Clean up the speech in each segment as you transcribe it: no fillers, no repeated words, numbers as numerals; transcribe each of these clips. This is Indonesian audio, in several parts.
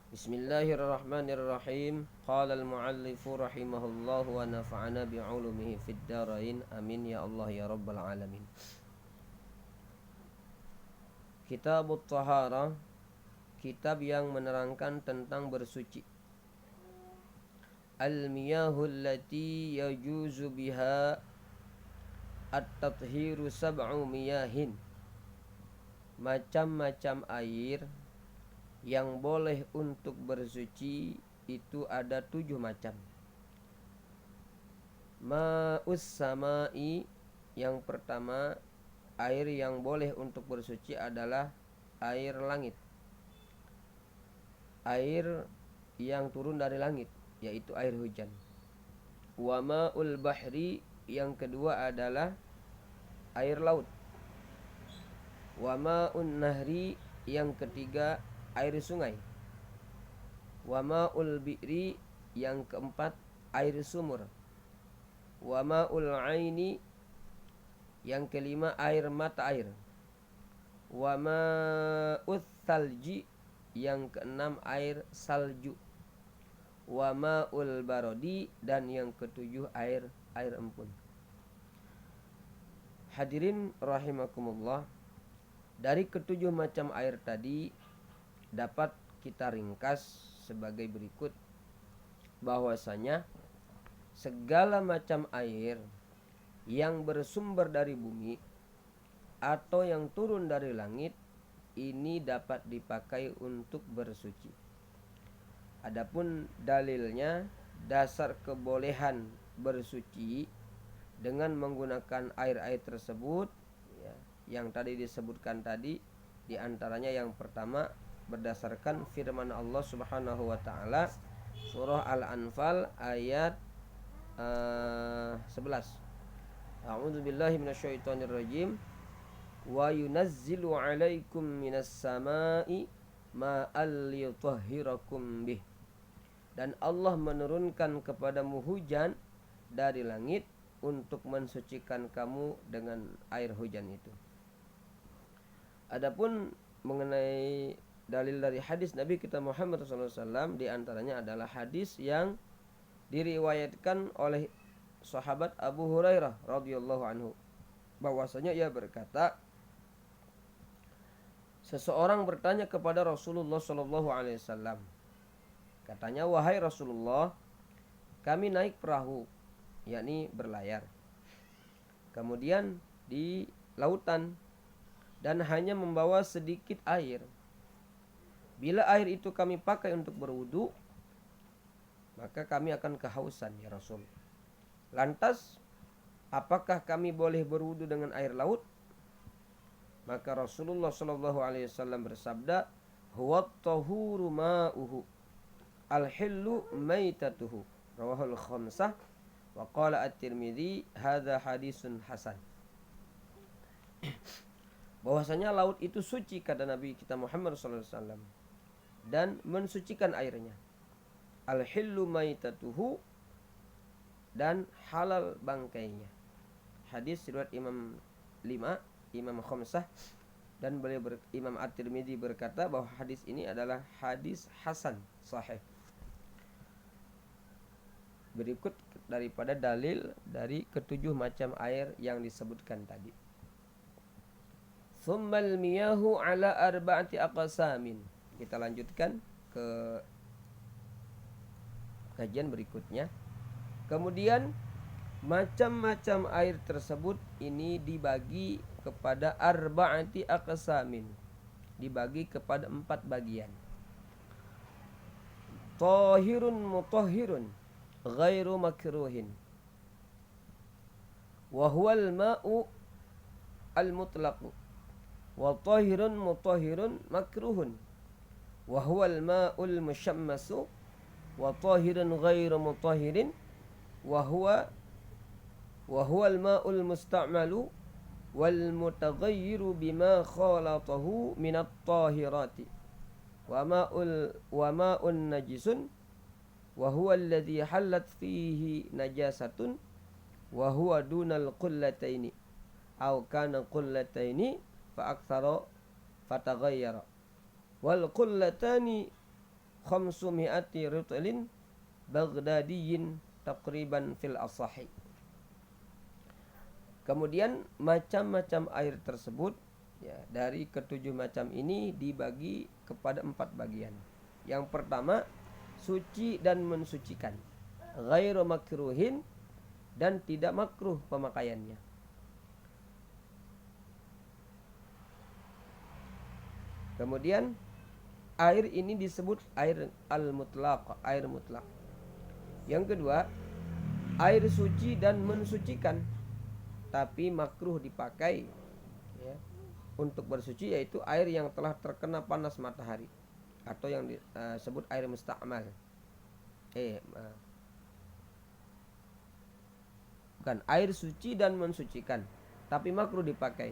Bismillahirrahmanirrahim. Qala al-muallifu rahimahullah wa nafa'ana bi'ulumihi fid darain. Amin ya Allah ya rabbal alamin. Kitabut Taharah, kitab yang menerangkan tentang bersuci. Al-miyahul lati yajuzu biha at-tathiru sab'u miyahin. Macam-macam air yang boleh untuk bersuci itu ada 7 macam. Ma'us sama'i, yang pertama air yang boleh untuk bersuci adalah air langit. Air yang turun dari langit, yaitu air hujan. Wa ma'ul bahri, yang kedua adalah air laut. Wa ma'un nahri, yang ketiga air sungai. Wa ma'ul bi'ri, yang keempat air sumur. Wa ma'ul aini, yang kelima air mata air. Wa ma'ut thalji, yang keenam air salju. Wa ma'ul barodi, dan yang ketujuh air empun. Hadirin rahimakumullah, dari ketujuh macam air tadi dapat kita ringkas sebagai berikut, bahwasanya segala macam air yang bersumber dari bumi atau yang turun dari langit ini dapat dipakai untuk bersuci. Adapun dalilnya, dasar kebolehan bersuci dengan menggunakan air-air tersebut ya, yang tadi disebutkan tadi, di antaranya yang pertama berdasarkan firman Allah Subhanahu wa taala surah Al-Anfal ayat 11. A'udzu billahi minasyaitonir rajim. Wa yunazzilu 'alaikum minas sama'i ma'al liyutahhirakum bih. Dan Allah menurunkan kepadamu hujan dari langit untuk mensucikan kamu dengan air hujan itu. Adapun mengenai dalil dari hadis Nabi kita Muhammad SAW, di antaranya adalah hadis yang diriwayatkan oleh sahabat Abu Hurairah radhiyallahu anhu, bahwasanya ia berkata, seseorang bertanya kepada Rasulullah SAW. Katanya, wahai Rasulullah, kami naik perahu, yakni berlayar, kemudian di lautan, dan hanya membawa sedikit air. Bila air itu kami pakai untuk berwudu, maka kami akan kehausan ya Rasul. Lantas, apakah kami boleh berwudu dengan air laut? Maka Rasulullah SAW bersabda, huwa tahuru ma'uhu al-hillu maitatuhu, rawahul khamsah, wa qala at-Tirmidzi hadza hadisun hasan. Bahwasanya laut itu suci, kata Nabi kita Muhammad SAW, dan mensucikan airnya. Al-hillu maitatuhu, dan halal bangkainya. Hadis riwayat Imam 5, Imam Khamsah, dan Imam At-Tirmidzi berkata bahwa hadis ini adalah hadis hasan sahih. Berikut daripada dalil dari ketujuh macam air yang disebutkan tadi. Tsummal miyahu ala arba'ati aqsamin. Kita lanjutkan ke kajian berikutnya. Kemudian macam-macam air tersebut ini dibagi kepada arba'ati aqsamin, dibagi kepada 4 bagian. Tahirun mutahhirun ghairu makruhin, wa huwal ma'u al-mutlaq. Wa tahirun mutahhirun makruhun, wa huwal ma'ul mushammasu. Wa tahirun ghairu mutahhirin, wa huwa al-ma'ul musta'malu wal mutaghayyiru bima khalatahu min at-tahirati. Wa ma'un najisun, wa huwa alladhi halat fihi najasatun, wa huwa dunal qullataini aw kana qullataini fa aktsara fataghayyara. Wal qullatani khamsumi'ati ritlin baghdadiyin taqriban fil asahi. Kemudian macam-macam air tersebut ya, dari ketujuh macam ini dibagi kepada 4 bagian. Yang pertama, suci dan mensucikan, ghairu makruhin, dan tidak makruh pemakaiannya. Kemudian air ini disebut air al-mutlaq, air mutlak. Yang kedua, air suci dan mensucikan, tapi makruh dipakai ya, untuk bersuci, yaitu air yang telah terkena panas matahari atau yang disebut air musta'mal. Bukan, air suci dan mensucikan, tapi makruh dipakai,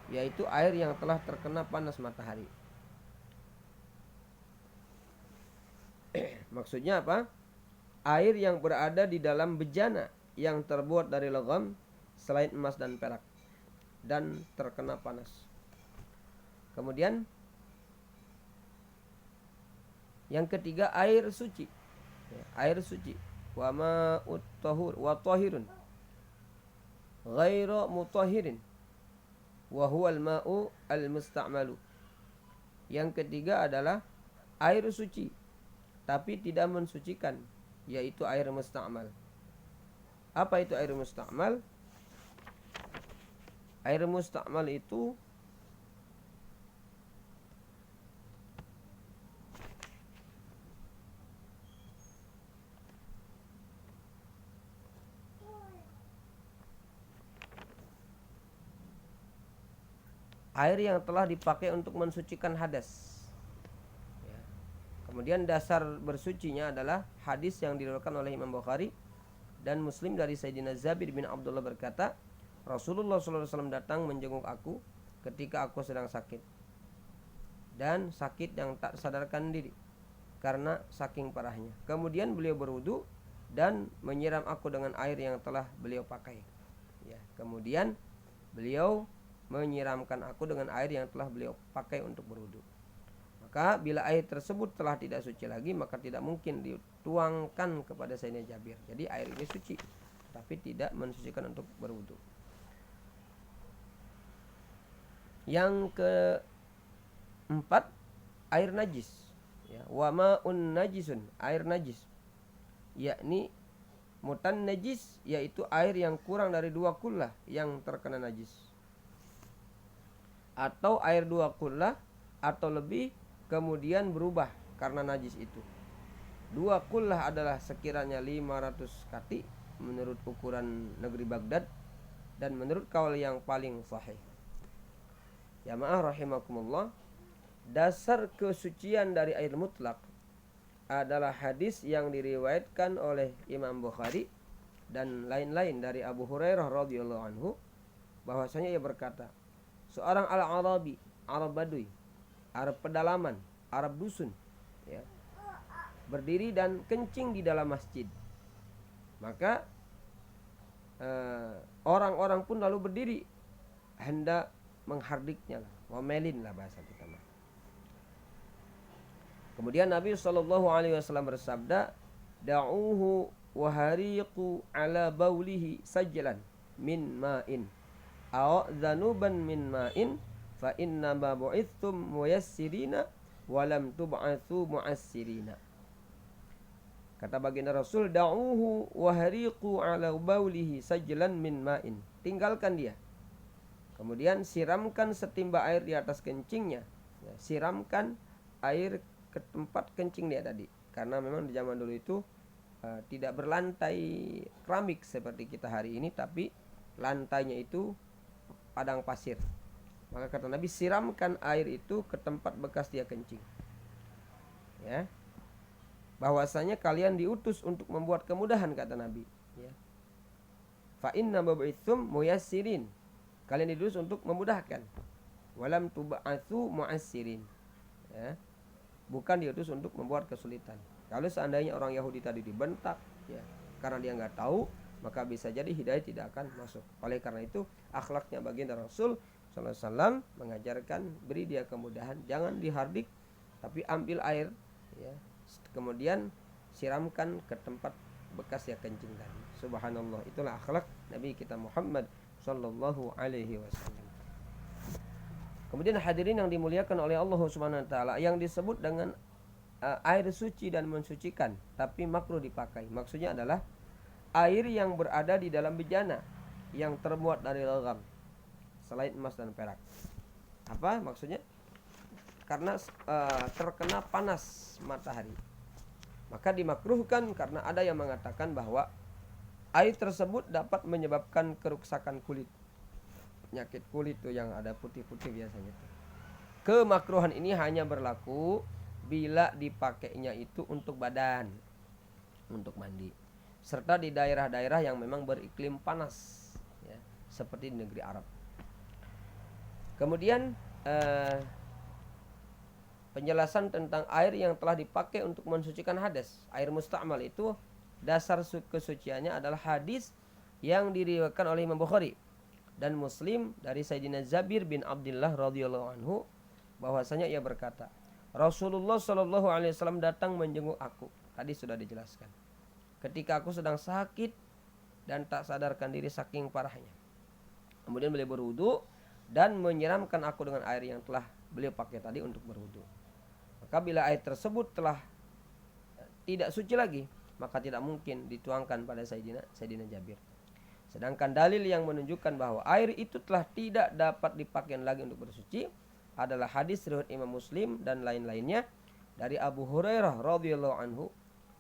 yaitu air yang telah terkena panas matahari. Maksudnya apa? Air yang berada di dalam bejana yang terbuat dari logam selain emas dan perak dan terkena panas. Kemudian yang ketiga, air suci. Air suci. Wa ma'ut tahur wa tahirun ghairu mutahhirin wa huwal ma'u al-musta'malu. Yang ketiga adalah air suci tapi tidak mensucikan, yaitu air musta'mal. Apa itu air musta'mal? Air musta'mal itu air yang telah dipakai untuk mensucikan hadas. Kemudian dasar bersucinya adalah hadis yang diriwayatkan oleh Imam Bukhari dan Muslim dari Sayyidina Jabir bin Abdullah berkata, Rasulullah SAW datang menjenguk aku ketika aku sedang sakit, dan sakit yang tak sadarkan diri karena saking parahnya. Kemudian beliau berwudu dan menyiram aku dengan air yang telah beliau pakai. Ya, kemudian beliau menyiramkan aku dengan air yang telah beliau pakai untuk berwudu. Maka bila air tersebut telah tidak suci lagi, maka tidak mungkin dituangkan kepada Sayyidina Jabir. Jadi air ini suci, tapi tidak mensucikan untuk berwudu. Yang keempat, air najis. Ya, wa ma'un najisun, air najis. Yakni mutan najis, yaitu air yang kurang dari 2 kullah yang terkena najis. Atau air 2 kullah atau lebih kemudian berubah karena najis itu. 2 kullah adalah sekiranya 500 kati menurut ukuran negeri Baghdad dan menurut kaul yang paling sahih. Jamaah rahimakumullah, dasar kesucian dari air mutlak adalah hadis yang diriwayatkan oleh Imam Bukhari dan lain-lain dari Abu Hurairah radhiyallahu anhu, bahwasanya ia berkata, seorang al-Arabi, Arab Badui, Arab pedalaman, Arab dusun ya, berdiri dan kencing di dalam masjid. Maka orang-orang pun lalu berdiri hendak menghardiknya lah, ngomelin lah bahasa kita mah. Kemudian Nabi SAW bersabda, da'uhu wahariqu ala baulihi sajlan min ma'in aw dhanuban min ma'in fa inna ma bu'ithum muyassirina walam tub'atsu mu'assirina. Kata baginda Rasul, da'uhu wahariqu ala baulihi sajlan min ma'in. Tinggalkan dia. Kemudian siramkan setimba air di atas kencingnya. Ya, siramkan air ke tempat kencing dia tadi. Karena memang di zaman dulu itu tidak berlantai keramik seperti kita hari ini, tapi lantainya itu padang pasir. Maka kata Nabi, siramkan air itu ke tempat bekas dia kencing. Ya. Bahwasanya kalian diutus untuk membuat kemudahan, kata Nabi. Ya. Fa inna mab'itsum muyassirin. Kalian diutus untuk memudahkan. Walam tub'atsu mu'assirin. Ya. Bukan diutus untuk membuat kesulitan. Kalau seandainya orang Yahudi tadi dibentak, ya, karena dia nggak tahu, maka bisa jadi hidayah tidak akan masuk. Oleh karena itu, akhlaknya baginda Rasul Sallallahu Alaihi Wasallam mengajarkan, beri dia kemudahan, jangan dihardik, tapi ambil air, ya, kemudian siramkan ke tempat bekas ya kencing tadi. Subhanallah, itulah akhlak Nabi kita Muhammad sallallahu alaihi wasallam. Kemudian hadirin yang dimuliakan oleh Allah Subhanahu wa taala, yang disebut dengan air suci dan mensucikan tapi makruh dipakai, maksudnya adalah air yang berada di dalam bejana yang terbuat dari logam selain emas dan perak. Apa maksudnya? Karena terkena panas matahari, maka dimakruhkan karena ada yang mengatakan bahwa air tersebut dapat menyebabkan kerusakan kulit, penyakit kulit tuh yang ada putih-putih biasanya tuh. Kemakruhan ini hanya berlaku bila dipakainya itu untuk badan, untuk mandi, serta di daerah-daerah yang memang beriklim panas, ya, seperti di negeri Arab. Kemudian penjelasan tentang air yang telah dipakai untuk mensucikan hadas, air musta'mal itu dasar kesuciannya adalah hadis yang diriwayatkan oleh Imam Bukhari dan Muslim dari Sayyidina Jabir bin Abdullah radhiyallahu anhu, bahwasanya ia berkata, Rasulullah sallallahu alaihi wasallam datang menjenguk aku. Tadi sudah dijelaskan. Ketika aku sedang sakit dan tak sadarkan diri saking parahnya. Kemudian beliau berwudu dan menyiramkan aku dengan air yang telah beliau pakai tadi untuk berwudu. Maka bila air tersebut telah tidak suci lagi, maka tidak mungkin dituangkan pada Sayyidina Jabir. Sedangkan dalil yang menunjukkan bahwa air itu telah tidak dapat dipakai lagi untuk bersuci adalah hadis riwayat Imam Muslim dan lain-lainnya dari Abu Hurairah radhiyallahu anhu,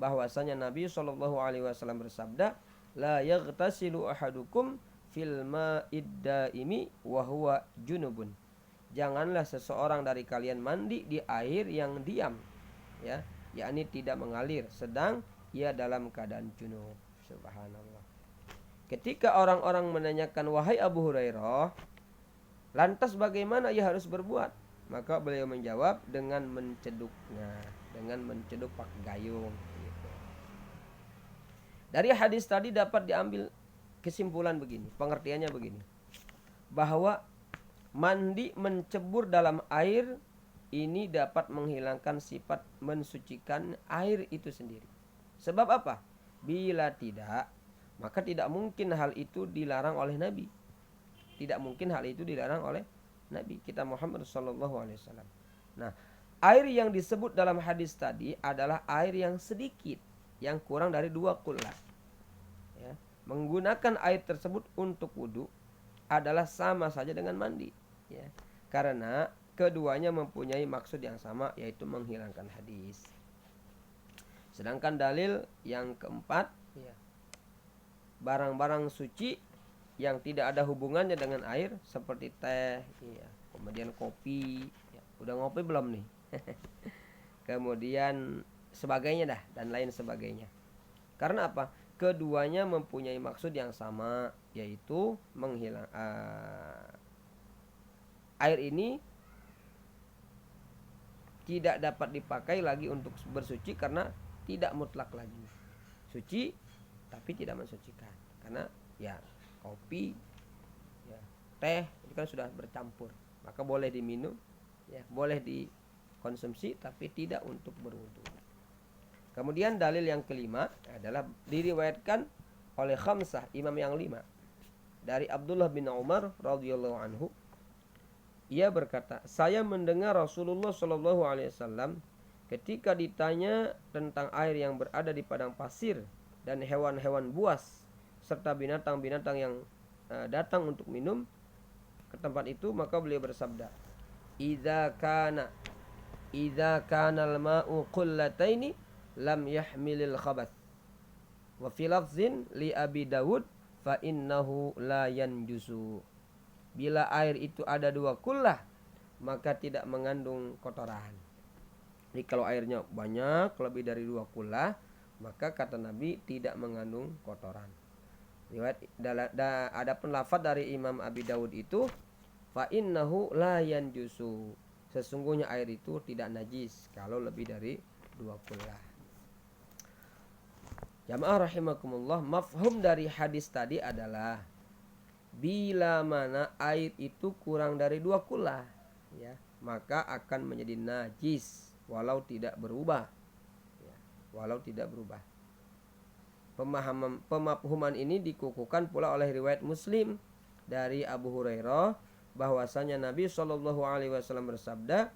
bahwasanya Nabi sallallahu alaihi wasallam bersabda, la yaghtasilu ahadukum fil ma'id daimi wa huwa junubun. Janganlah seseorang dari kalian mandi di air yang diam, ya, yakni tidak mengalir, sedang ia dalam keadaan junub. Subhanallah. Ketika orang-orang menanyakan, wahai Abu Hurairah, lantas bagaimana ia harus berbuat? Maka beliau menjawab dengan menceduknya, dengan menceduk pakai gayung. Gitu. Dari hadis tadi dapat diambil kesimpulan begini, pengertiannya begini, bahwa mandi mencebur dalam air ini dapat menghilangkan sifat mensucikan air itu sendiri. Sebab apa? Bila tidak, maka tidak mungkin hal itu dilarang oleh Nabi. Tidak mungkin hal itu dilarang oleh Nabi kita Muhammad SAW. Nah, air yang disebut dalam hadis tadi adalah air yang sedikit, yang kurang dari 2 kullah. Ya, menggunakan air tersebut untuk wudu adalah sama saja dengan mandi. Ya, karena keduanya mempunyai maksud yang sama, yaitu menghilangkan hadis. Sedangkan dalil yang keempat, ya, barang-barang suci yang tidak ada hubungannya dengan air seperti teh, ya, kemudian kopi, ya, udah ngopi belum nih? Kemudian sebagainya dah, dan lain sebagainya. Karena apa? Keduanya mempunyai maksud yang sama, yaitu menghilang air ini tidak dapat dipakai lagi untuk bersuci karena tidak mutlak lagi. Suci tapi tidak mensucikan. Karena ya kopi, ya, teh itu kan sudah bercampur, maka boleh diminum, ya, boleh dikonsumsi tapi tidak untuk berwudu. Kemudian dalil yang kelima adalah diriwayatkan oleh khamsah, imam yang 5, dari Abdullah bin Umar radhiyallahu anhu. Ia berkata, saya mendengar Rasulullah sallallahu alaihi wasallam ketika ditanya tentang air yang berada di padang pasir dan hewan-hewan buas serta binatang-binatang yang datang untuk minum ke tempat itu, maka beliau bersabda, idza kana al-ma'u qullataini lam yahmilil khabath. Wa fi lafzin li Abi Dawud fa innahu la yanjusu. Bila air itu ada 2 kullah, maka tidak mengandung kotoran. Jadi kalau airnya banyak, lebih dari 2 kullah, maka kata Nabi tidak mengandung kotoran. Riwayat adapun lafaz dari Imam Abi Dawud itu fa innahu la yanjusu. Sesungguhnya air itu tidak najis kalau lebih dari 2 kullah. Jamaah rahimakumullah, mafhum dari hadis tadi adalah bila mana air itu kurang dari 2 kullah, ya, maka akan menjadi najis walau tidak berubah. walau tidak berubah. Pemafhuman ini dikukuhkan pula oleh riwayat Muslim dari Abu Hurairah bahwasanya Nabi Shallallahu alaihi wasallam bersabda,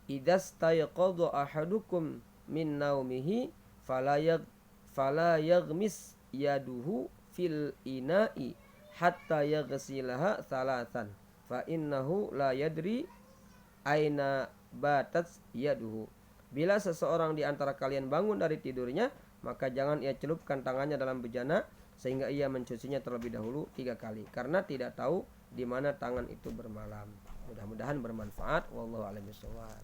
"Idastayqadha ahadukum min naumihi fala yaghmis yaduhu fil ina'i hatta yaghsilaha thalathan fa innahu la yadri aina batat yaduhu." Bila seseorang di antara kalian bangun dari tidurnya, maka jangan ia celupkan tangannya dalam bejana sehingga ia mencucinya terlebih dahulu 3 kali, karena tidak tahu di mana tangan itu bermalam. Mudah-mudahan bermanfaat. Wallahu a'lam bishawab.